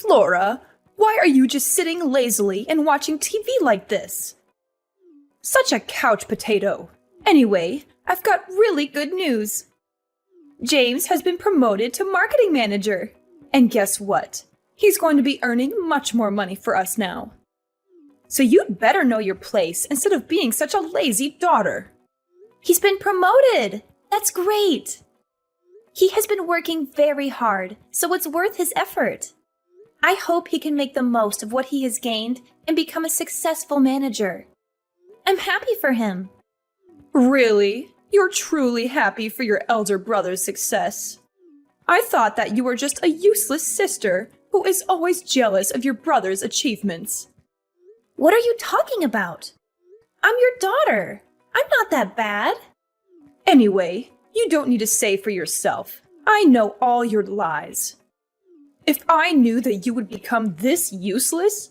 Flora, why are you just sitting lazily and watching TV like this? Such a couch potato. Anyway, I've got really good news. James has been promoted to marketing manager. And guess what? He's going to be earning much more money for us now. So you'd better know your place instead of being such a lazy daughter. He's been promoted! That's great! He has been working very hard, so it's worth his effort. I hope he can make the most of what he has gained and become a successful manager. I'm happy for him. Really? You're truly happy for your elder brother's success? I thought that you were just a useless sister who is always jealous of your brother's achievements. What are you talking about? I'm your daughter. I'm not that bad. Anyway, you don't need to say for yourself. I know all your lies. If I knew that you would become this useless,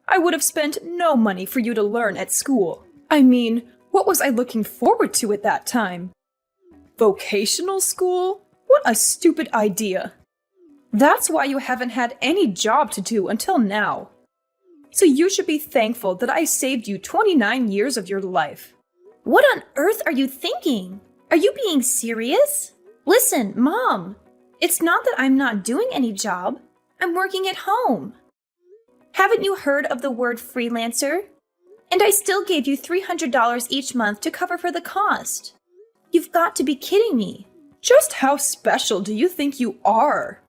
I would have spent no money for you to learn at school. I mean, what was I looking forward to at that time? Vocational school? What a stupid idea. That's why you haven't had any job to do until now. So you should be thankful that I saved you 29 years of your life. What on earth are you thinking? Are you being serious? Listen, Mom, it's not that I'm not doing any job. I'm working at home. Haven't you heard of the word freelancer? And I still gave you $300 each month to cover for the cost. You've got to be kidding me. Just how special do you think you are?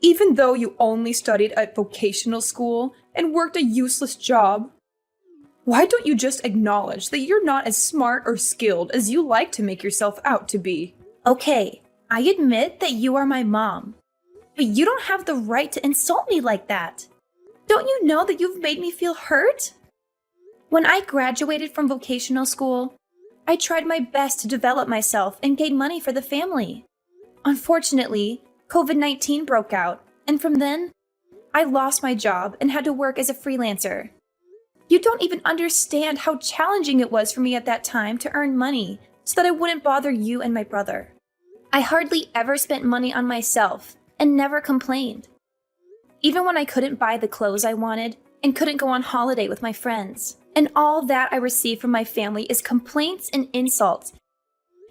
Even though you only studied at vocational school and worked a useless job, why don't you just acknowledge that you're not as smart or skilled as you like to make yourself out to be? Okay, I admit that you are my mom, but you don't have the right to insult me like that. Don't you know that you've made me feel hurt? When I graduated from vocational school, I tried my best to develop myself and gain money for the family. Unfortunately, COVID-19 broke out, and from then, I lost my job and had to work as a freelancer. You don't even understand how challenging it was for me at that time to earn money so that I wouldn't bother you and my brother. I hardly ever spent money on myself and never complained. Even when I couldn't buy the clothes I wanted and couldn't go on holiday with my friends. And all that I receive from my family is complaints and insults.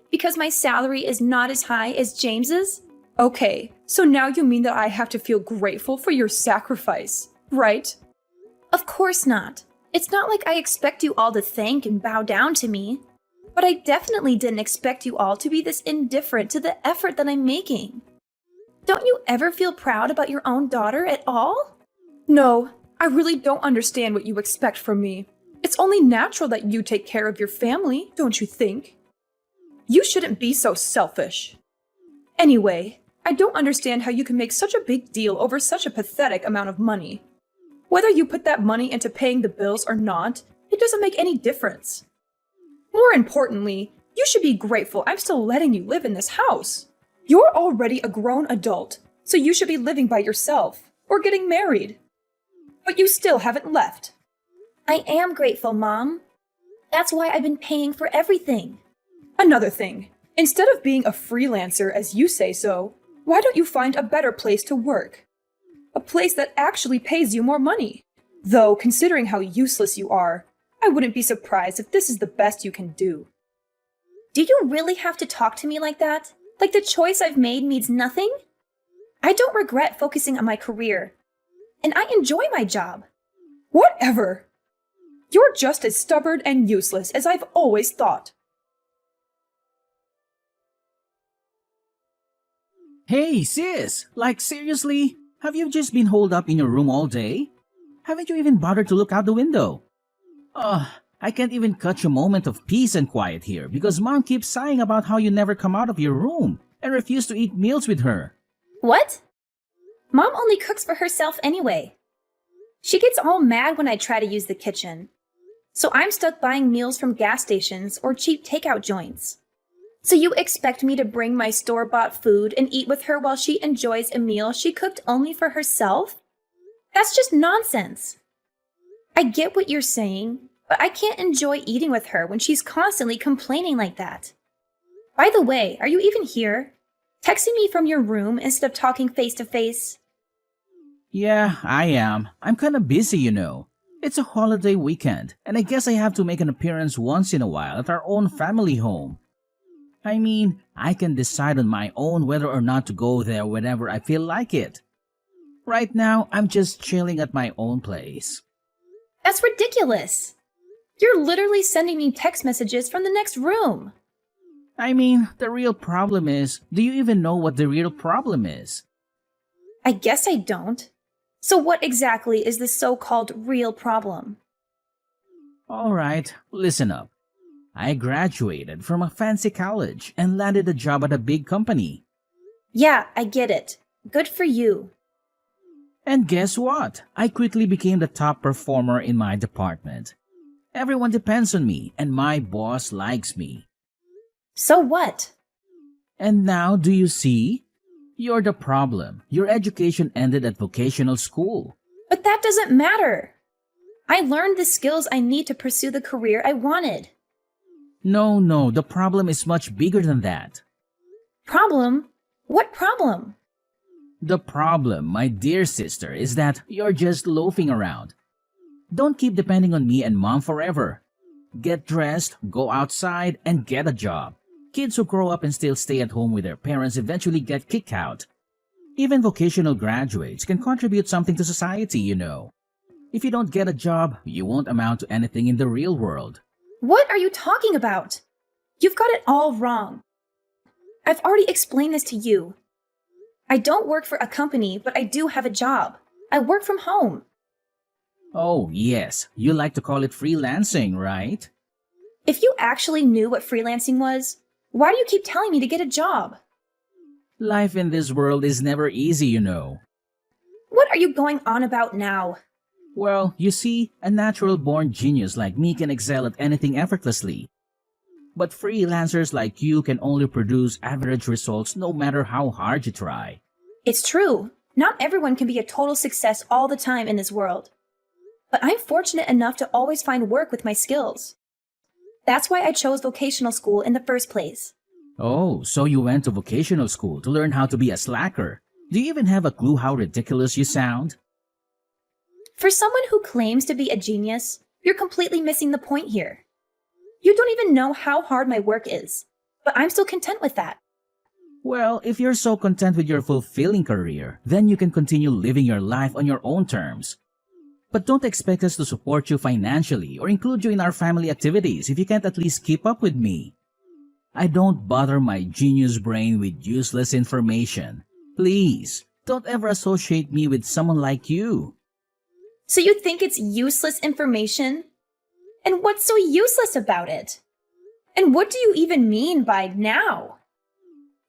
Because my salary is not as high as James's? Okay, so now you mean that I have to feel grateful for your sacrifice, right? Of course not. It's not like I expect you all to thank and bow down to me. But I definitely didn't expect you all to be this indifferent to the effort that I'm making. Don't you ever feel proud about your own daughter at all? No, I really don't understand what you expect from me. It's only natural that you take care of your family, don't you think? You shouldn't be so selfish. Anyway, I don't understand how you can make such a big deal over such a pathetic amount of money. Whether you put that money into paying the bills or not, it doesn't make any difference. More importantly, you should be grateful I'm still letting you live in this house. You're already a grown adult, so you should be living by yourself or getting married. But you still haven't left. I am grateful, Mom. That's why I've been paying for everything. Another thing, instead of being a freelancer as you say so, why don't you find a better place to work? A place that actually pays you more money. Though, considering how useless you are, I wouldn't be surprised if this is the best you can do. Do you really have to talk to me like that? Like the choice I've made means nothing? I don't regret focusing on my career. And I enjoy my job. Whatever! You're just as stubborn and useless as I've always thought. Hey, sis! Like, seriously? Have you just been holed up in your room all day? Haven't you even bothered to look out the window? I can't even catch a moment of peace and quiet here because Mom keeps sighing about how you never come out of your room and refuse to eat meals with her. What? Mom only cooks for herself anyway. She gets all mad when I try to use the kitchen. So I'm stuck buying meals from gas stations or cheap takeout joints. So you expect me to bring my store-bought food and eat with her while she enjoys a meal she cooked only for herself? That's just nonsense. I get what you're saying, but I can't enjoy eating with her when she's constantly complaining like that. By the way, are you even here? Texting me from your room instead of talking face to face? Yeah, I am. I'm kinda busy, you know. It's a holiday weekend, and I guess I have to make an appearance once in a while at our own family home. I mean, I can decide on my own whether or not to go there whenever I feel like it. Right now, I'm just chilling at my own place. That's ridiculous. You're literally sending me text messages from the next room. I mean, the real problem is, do you even know what the real problem is? I guess I don't. So, what exactly is the so called real problem? Alright, listen up. I graduated from a fancy college and landed a job at a big company. Yeah, I get it. Good for you. And guess what? I quickly became the top performer in my department. Everyone depends on me, and my boss likes me. So what? And now, do you see? You're the problem. Your education ended at vocational school. But that doesn't matter. I learned the skills I need to pursue the career I wanted. No, the problem is much bigger than that. Problem? What problem? The problem, my dear sister, is that you're just loafing around. Don't keep depending on me and mom forever. Get dressed, go outside, and get a job. Kids who grow up and still stay at home with their parents eventually get kicked out. Even vocational graduates can contribute something to society, you know. If you don't get a job, you won't amount to anything in the real world. What are you talking about? You've got it all wrong. I've already explained this to you. I don't work for a company, but I do have a job. I work from home. Oh, yes, you like to call it freelancing, right? If you actually knew what freelancing was, why do you keep telling me to get a job? Life in this world is never easy, you know. What are you going on about now? Well, you see, a natural-born genius like me can excel at anything effortlessly. But freelancers like you can only produce average results no matter how hard you try. It's true. Not everyone can be a total success all the time in this world. But I'm fortunate enough to always find work with my skills. That's why I chose vocational school in the first place. Oh, so you went to vocational school to learn how to be a slacker. Do you even have a clue how ridiculous you sound? For someone who claims to be a genius, you're completely missing the point here. You don't even know how hard my work is, but I'm still content with that. Well, if you're so content with your fulfilling career, then you can continue living your life on your own terms. But don't expect us to support you financially or include you in our family activities if you can't at least keep up with me. I don't bother my genius brain with useless information. Please, don't ever associate me with someone like you. So you think it's useless information? And what's so useless about it? And what do you even mean by now?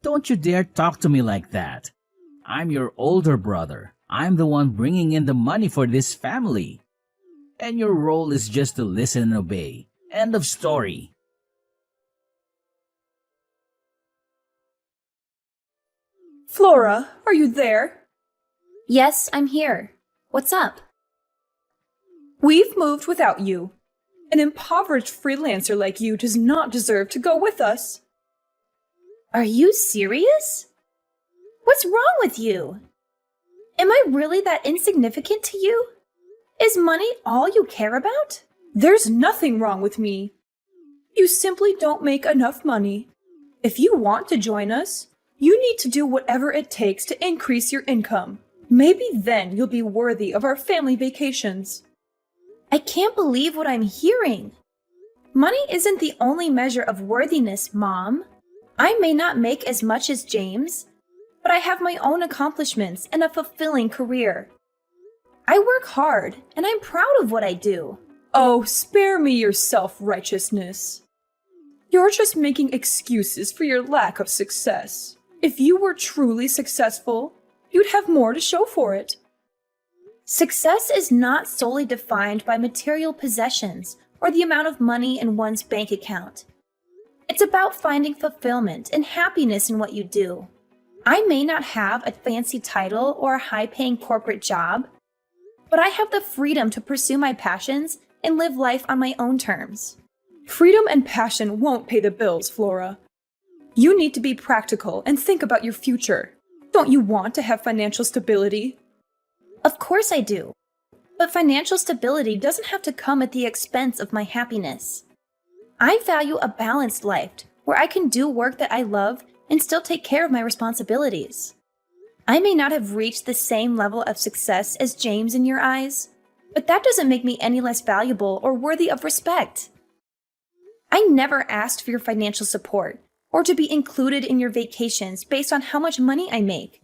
Don't you dare talk to me like that. I'm your older brother. I'm the one bringing in the money for this family. And your role is just to listen and obey. End of story. Flora, are you there? Yes, I'm here. What's up? We've moved without you. An impoverished freelancer like you does not deserve to go with us. Are you serious? What's wrong with you? Am I really that insignificant to you? Is money all you care about? There's nothing wrong with me. You simply don't make enough money. If you want to join us, you need to do whatever it takes to increase your income. Maybe then you'll be worthy of our family vacations. I can't believe what I'm hearing. Money isn't the only measure of worthiness, Mom. I may not make as much as James, but I have my own accomplishments and a fulfilling career. I work hard, and I'm proud of what I do. Oh, spare me your self-righteousness. You're just making excuses for your lack of success. If you were truly successful, you'd have more to show for it. Success is not solely defined by material possessions or the amount of money in one's bank account. It's about finding fulfillment and happiness in what you do. I may not have a fancy title or a high-paying corporate job, but I have the freedom to pursue my passions and live life on my own terms. Freedom and passion won't pay the bills, Flora. You need to be practical and think about your future. Don't you want to have financial stability? Of course I do. But financial stability doesn't have to come at the expense of my happiness. I value a balanced life where I can do work that I love and still take care of my responsibilities. I may not have reached the same level of success as James in your eyes, but that doesn't make me any less valuable or worthy of respect. I never asked for your financial support or to be included in your vacations based on how much money I make.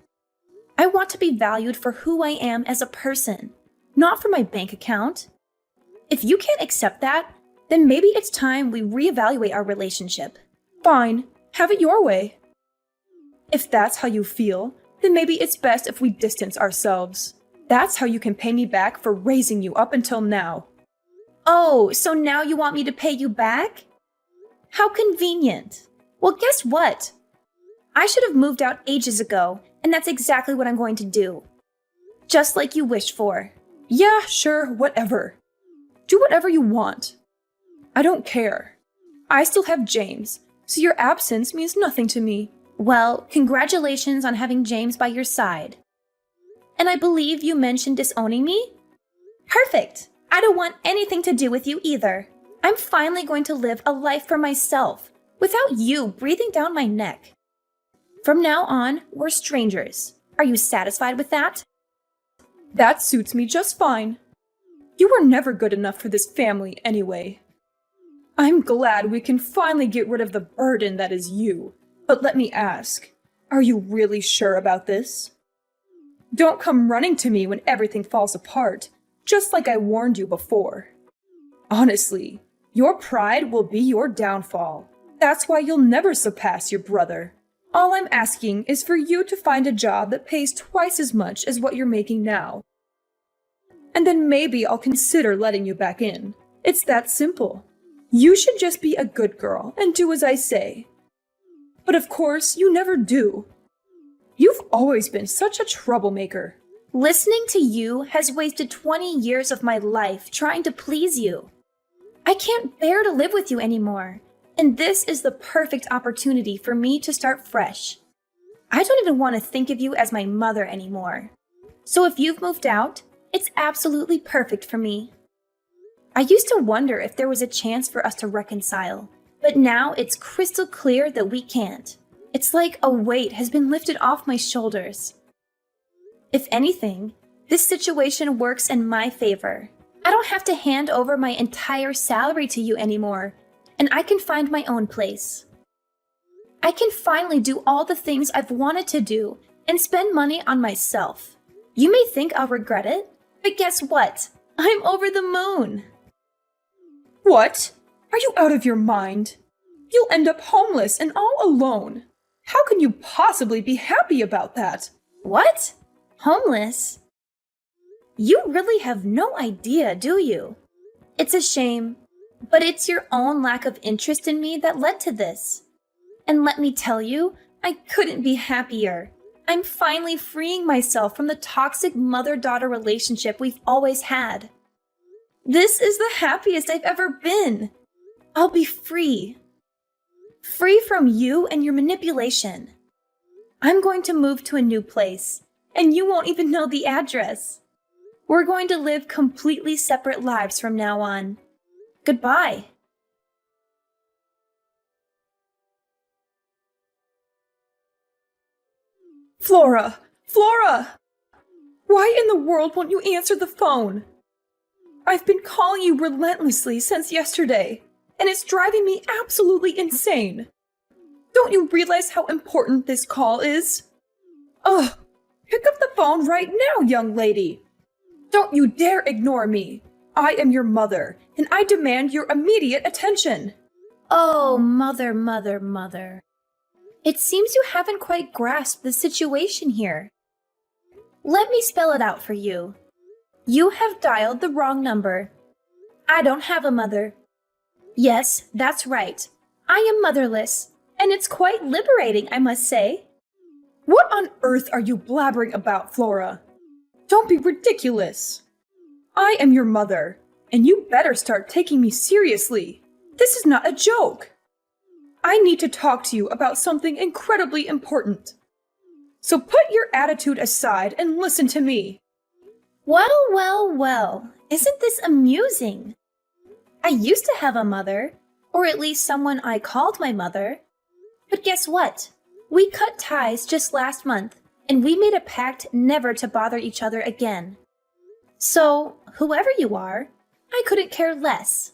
I want to be valued for who I am as a person, not for my bank account. If you can't accept that, then maybe it's time we reevaluate our relationship. Fine, have it your way. If that's how you feel, then maybe it's best if we distance ourselves. That's how you can pay me back for raising you up until now. Oh, so now you want me to pay you back? How convenient. Well, guess what? I should have moved out ages ago, and that's exactly what I'm going to do. Just like you wished for. Yeah, sure, whatever. Do whatever you want. I don't care. I still have James, so your absence means nothing to me. Well, congratulations on having James by your side. And I believe you mentioned disowning me? Perfect! I don't want anything to do with you either. I'm finally going to live a life for myself, without you breathing down my neck. From now on, we're strangers. Are you satisfied with that? That suits me just fine. You were never good enough for this family anyway. I'm glad we can finally get rid of the burden that is you. But let me ask, are you really sure about this? Don't come running to me when everything falls apart, just like I warned you before. Honestly, your pride will be your downfall. That's why you'll never surpass your brother. All I'm asking is for you to find a job that pays twice as much as what you're making now. And then maybe I'll consider letting you back in. It's that simple. You should just be a good girl and do as I say. But of course, you never do. You've always been such a troublemaker. Listening to you has wasted 20 years of my life trying to please you. I can't bear to live with you anymore, and this is the perfect opportunity for me to start fresh. I don't even want to think of you as my mother anymore. So if you've moved out, it's absolutely perfect for me. I used to wonder if there was a chance for us to reconcile, but now it's crystal clear that we can't. It's like a weight has been lifted off my shoulders. If anything, this situation works in my favor. I don't have to hand over my entire salary to you anymore, and I can find my own place. I can finally do all the things I've wanted to do and spend money on myself. You may think I'll regret it, but guess what? I'm over the moon. What? Are you out of your mind? You'll end up homeless and all alone. How can you possibly be happy about that? What? Homeless? You really have no idea, do you? It's a shame, but it's your own lack of interest in me that led to this. And let me tell you, I couldn't be happier. I'm finally freeing myself from the toxic mother-daughter relationship we've always had. This is the happiest I've ever been. I'll be free. Free from you and your manipulation. I'm going to move to a new place, and you won't even know the address. We're going to live completely separate lives from now on. Goodbye. Flora! Flora! Why in the world won't you answer the phone? I've been calling you relentlessly since yesterday, and it's driving me absolutely insane. Don't you realize how important this call is? Ugh! Pick up the phone right now, young lady! Don't you dare ignore me! I am your mother, and I demand your immediate attention! Oh, mother, mother, mother. It seems you haven't quite grasped the situation here. Let me spell it out for you. You have dialed the wrong number. I don't have a mother. Yes, that's right. I am motherless, and it's quite liberating, I must say. What on earth are you blabbering about, Flora? Don't be ridiculous. I am your mother, and you better start taking me seriously. This is not a joke. I need to talk to you about something incredibly important. So put your attitude aside and listen to me. Well, well, well, isn't this amusing? I used to have a mother, or at least someone I called my mother. But guess what? We cut ties just last month, and we made a pact never to bother each other again. So, whoever you are, I couldn't care less.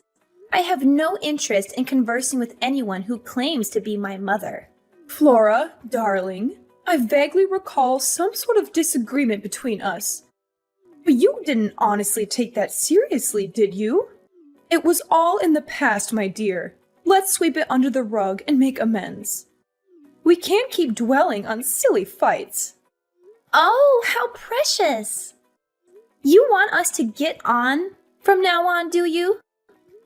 I have no interest in conversing with anyone who claims to be my mother. Flora, darling, I vaguely recall some sort of disagreement between us. But you didn't honestly take that seriously, did you? It was all in the past, my dear. Let's sweep it under the rug and make amends. We can't keep dwelling on silly fights. Oh, how precious! You want us to get on from now on, do you?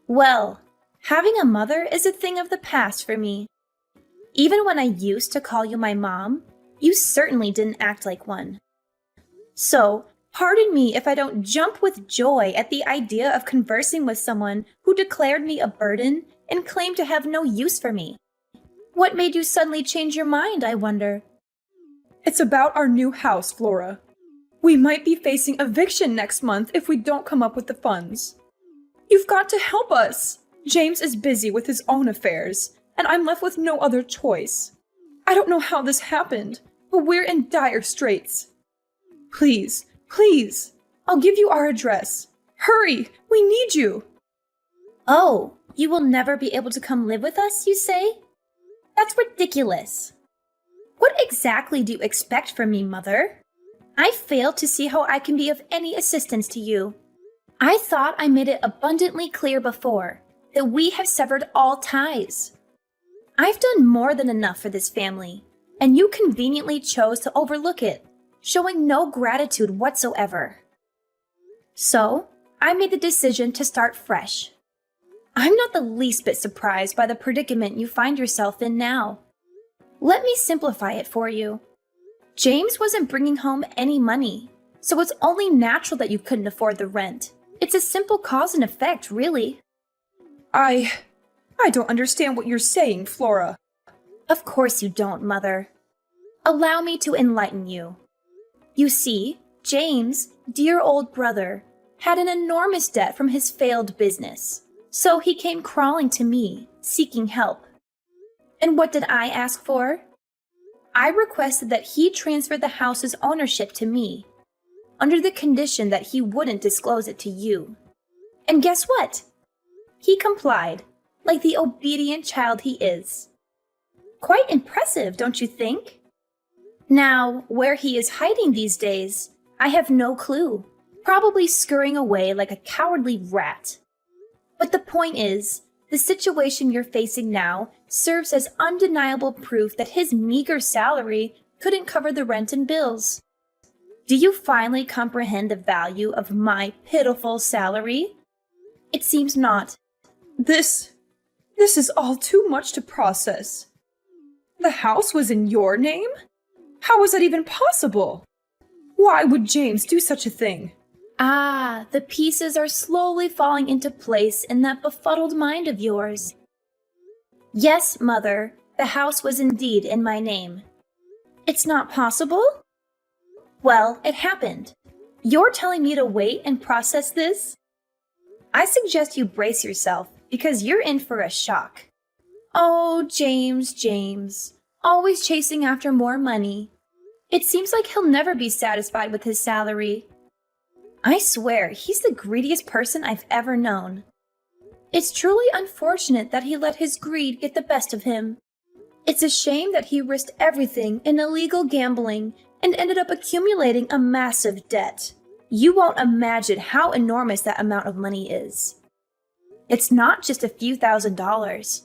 Well, having a mother is a thing of the past for me. Even when I used to call you my mom, you certainly didn't act like one. So, pardon me if I don't jump with joy at the idea of conversing with someone who declared me a burden and claimed to have no use for me. What made you suddenly change your mind, I wonder? It's about our new house, Flora. We might be facing eviction next month if we don't come up with the funds. You've got to help us. James is busy with his own affairs, and I'm left with no other choice. I don't know how this happened, but we're in dire straits. Please, please, I'll give you our address. Hurry, we need you. Oh, you will never be able to come live with us, you say? That's ridiculous. What exactly do you expect from me, Mother? I fail to see how I can be of any assistance to you. I thought I made it abundantly clear before that we have severed all ties. I've done more than enough for this family, and you conveniently chose to overlook it, showing no gratitude whatsoever. So, I made the decision to start fresh. I'm not the least bit surprised by the predicament you find yourself in now. Let me simplify it for you. James wasn't bringing home any money, so it's only natural that you couldn't afford the rent. It's a simple cause and effect, really. I don't understand what you're saying, Flora. Of course you don't, Mother. Allow me to enlighten you. You see, James, dear old brother, had an enormous debt from his failed business, so he came crawling to me, seeking help. And what did I ask for? I requested that he transfer the house's ownership to me, under the condition that he wouldn't disclose it to you. And guess what? He complied, like the obedient child he is. Quite impressive, don't you think? Now, where he is hiding these days, I have no clue. Probably scurrying away like a cowardly rat. But the point is, the situation you're facing now serves as undeniable proof that his meager salary couldn't cover the rent and bills. Do you finally comprehend the value of my pitiful salary? It seems not. This is all too much to process. The house was in your name? How was that even possible? Why would James do such a thing? Ah, the pieces are slowly falling into place in that befuddled mind of yours. Yes, Mother, the house was indeed in my name. It's not possible? Well, it happened. You're telling me to wait and process this? I suggest you brace yourself, because you're in for a shock. Oh, James, always chasing after more money. It seems like he'll never be satisfied with his salary. I swear, he's the greediest person I've ever known. It's truly unfortunate that he let his greed get the best of him. It's a shame that he risked everything in illegal gambling and ended up accumulating a massive debt. You won't imagine how enormous that amount of money is. It's not just a few $1,000s.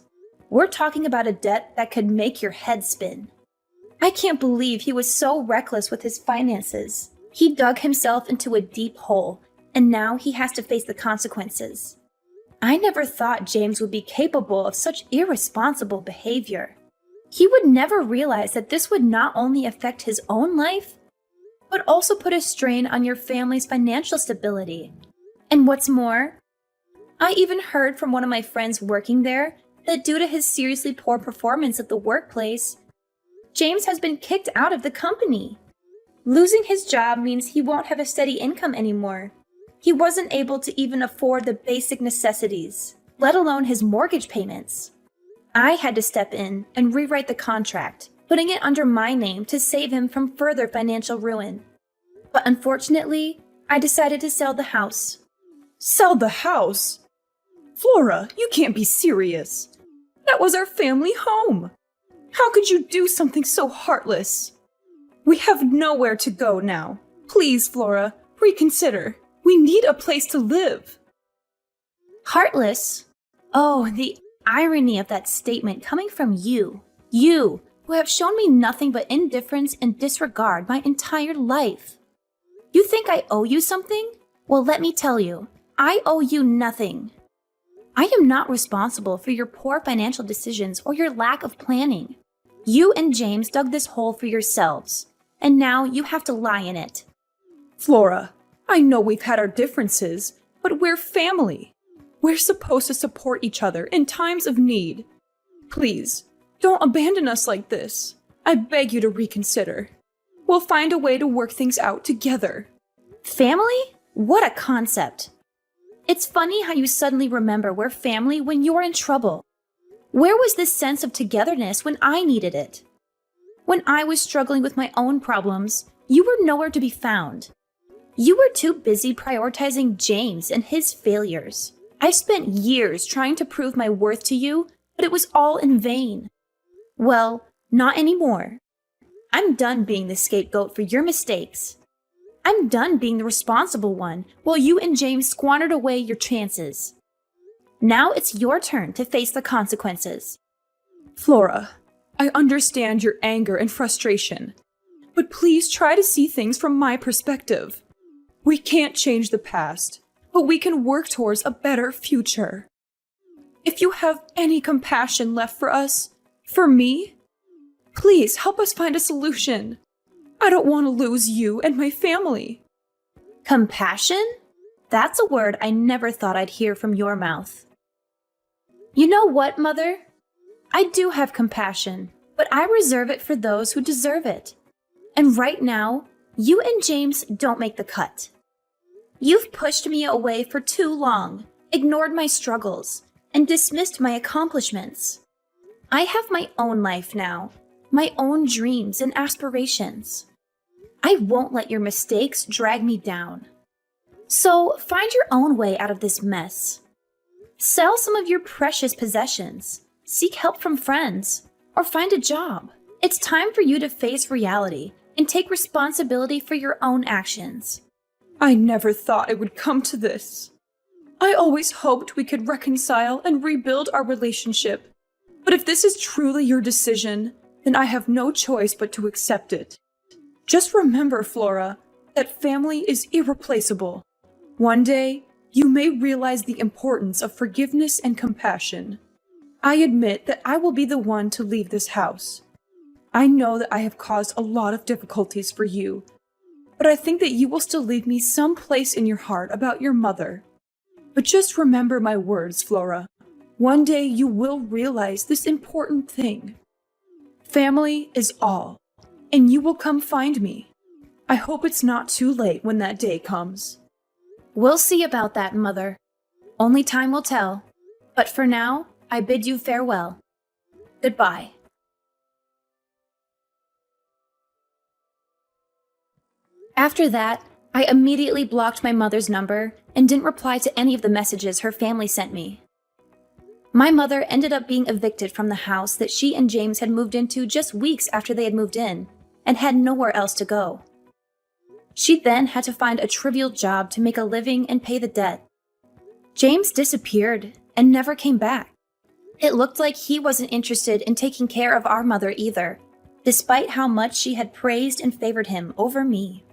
We're talking about a debt that could make your head spin. I can't believe he was so reckless with his finances. He dug himself into a deep hole, and now he has to face the consequences. I never thought James would be capable of such irresponsible behavior. He would never realize that this would not only affect his own life, but also put a strain on your family's financial stability. And what's more, I even heard from one of my friends working there that due to his seriously poor performance at the workplace, James has been kicked out of the company. Losing his job means he won't have a steady income anymore. He wasn't able to even afford the basic necessities, let alone his mortgage payments. I had to step in and rewrite the contract, putting it under my name to save him from further financial ruin. But unfortunately, I decided to sell the house. Sell the house? Flora, you can't be serious. That was our family home. How could you do something so heartless? We have nowhere to go now. Please, Flora, reconsider. We need a place to live. Heartless? Oh, the irony of that statement coming from you. You, who have shown me nothing but indifference and disregard my entire life. You think I owe you something? Well, let me tell you, I owe you nothing. I am not responsible for your poor financial decisions or your lack of planning. You and James dug this hole for yourselves, and now you have to lie in it. Flora, I know we've had our differences, but we're family. We're supposed to support each other in times of need. Please, don't abandon us like this. I beg you to reconsider. We'll find a way to work things out together. Family? What a concept. It's funny how you suddenly remember we're family when you're in trouble. Where was this sense of togetherness when I needed it? When I was struggling with my own problems, you were nowhere to be found. You were too busy prioritizing James and his failures. I spent years trying to prove my worth to you, but it was all in vain. Well, not anymore. I'm done being the scapegoat for your mistakes. I'm done being the responsible one while you and James squandered away your chances. Now it's your turn to face the consequences. Flora, I understand your anger and frustration, but please try to see things from my perspective. We can't change the past, but we can work towards a better future. If you have any compassion left for us, for me, please help us find a solution. I don't want to lose you and my family. Compassion? That's a word I never thought I'd hear from your mouth. You know what, Mother? I do have compassion, but I reserve it for those who deserve it. And right now, you and James don't make the cut. You've pushed me away for too long, ignored my struggles, and dismissed my accomplishments. I have my own life now, my own dreams and aspirations. I won't let your mistakes drag me down. So find your own way out of this mess. Sell some of your precious possessions, seek help from friends, or find a job. It's time for you to face reality and take responsibility for your own actions. I never thought it would come to this. I always hoped we could reconcile and rebuild our relationship. But if this is truly your decision, then I have no choice but to accept it. Just remember, Flora, that family is irreplaceable. One day, you may realize the importance of forgiveness and compassion. I admit that I will be the one to leave this house. I know that I have caused a lot of difficulties for you, but I think that you will still leave me some place in your heart about your mother. But just remember my words, Flora. One day you will realize this important thing. Family is all, and you will come find me. I hope it's not too late when that day comes. We'll see about that, Mother. Only time will tell. But for now, I bid you farewell. Goodbye. After that, I immediately blocked my mother's number and didn't reply to any of the messages her family sent me. My mother ended up being evicted from the house that she and James had moved into just weeks after they had moved in, and had nowhere else to go. She then had to find a trivial job to make a living and pay the debt. James disappeared and never came back. It looked like he wasn't interested in taking care of our mother either, despite how much she had praised and favored him over me.